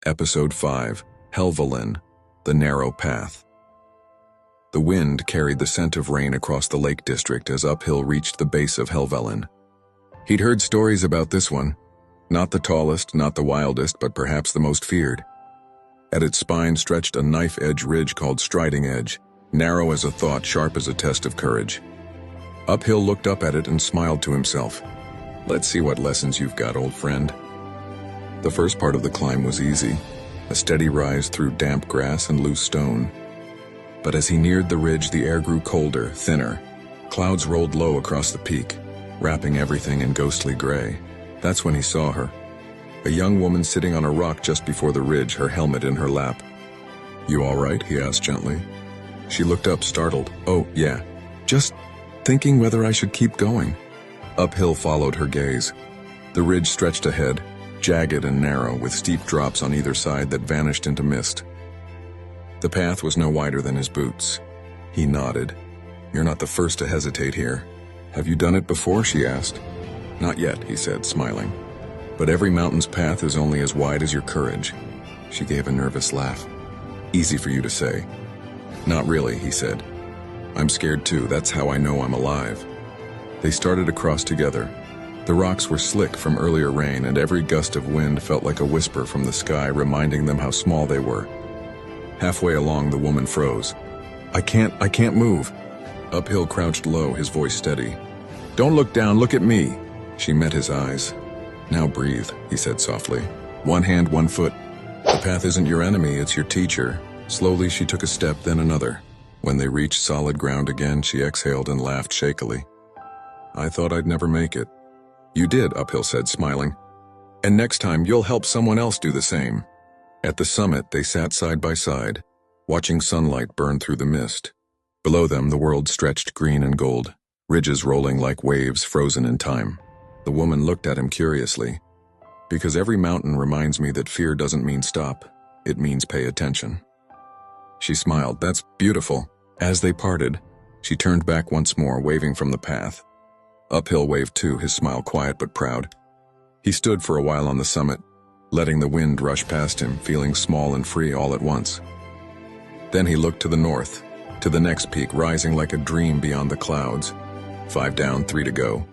Episode 5, Helvellyn, The Narrow Path. The wind carried the scent of rain across the Lake District as Uphill reached the base of Helvellyn. He'd heard stories about this one. Not the tallest, not the wildest, but perhaps the most feared. At its spine stretched a knife-edge ridge called Striding Edge, narrow as a thought, sharp as a test of courage. Uphill looked up at it and smiled to himself. Let's see what lessons you've got, old friend. The first part of the climb was easy, a steady rise through damp grass and loose stone. But as he neared the ridge, the air grew colder, thinner. Clouds rolled low across the peak, wrapping everything in ghostly gray. That's when he saw her. A young woman sitting on a rock just before the ridge, her helmet in her lap. "You all right?" he asked gently. She looked up, startled. "Oh, yeah. Just thinking whether I should keep going." Uphill followed her gaze. The ridge stretched ahead, jagged and narrow, with steep drops on either side that vanished into mist. The path was no wider than his boots. He nodded. "You're not the first to hesitate here. Have you done it before?" she asked. "Not yet," he said, smiling. "But every mountain's path is only as wide as your courage." She gave a nervous laugh. "Easy for you to say." "Not really," he said. "I'm scared too. That's how I know I'm alive." They started across together. The rocks were slick from earlier rain, and every gust of wind felt like a whisper from the sky, reminding them how small they were. Halfway along, the woman froze. I can't move." Uphill crouched low, his voice steady. "Don't look down, look at me." She met his eyes. "Now breathe," he said softly. "One hand, one foot. The path isn't your enemy, it's your teacher." Slowly she took a step, then another. When they reached solid ground again, she exhaled and laughed shakily. "I thought I'd never make it." "You did," Uphill said, smiling. "And next time you'll help someone else do the same." At the summit, they sat side by side, watching sunlight burn through the mist. Below them, the world stretched green and gold, ridges rolling like waves frozen in time. The woman looked at him curiously. "Because every mountain reminds me that fear doesn't mean stop, it means pay attention." She smiled. "That's beautiful." As they parted, she turned back once more, waving from the path. Uphill waved too, his smile quiet but proud. He stood for a while on the summit, letting the wind rush past him, feeling small and free all at once. Then he looked to the north, to the next peak rising like a dream beyond the clouds. 5 down, 3 to go.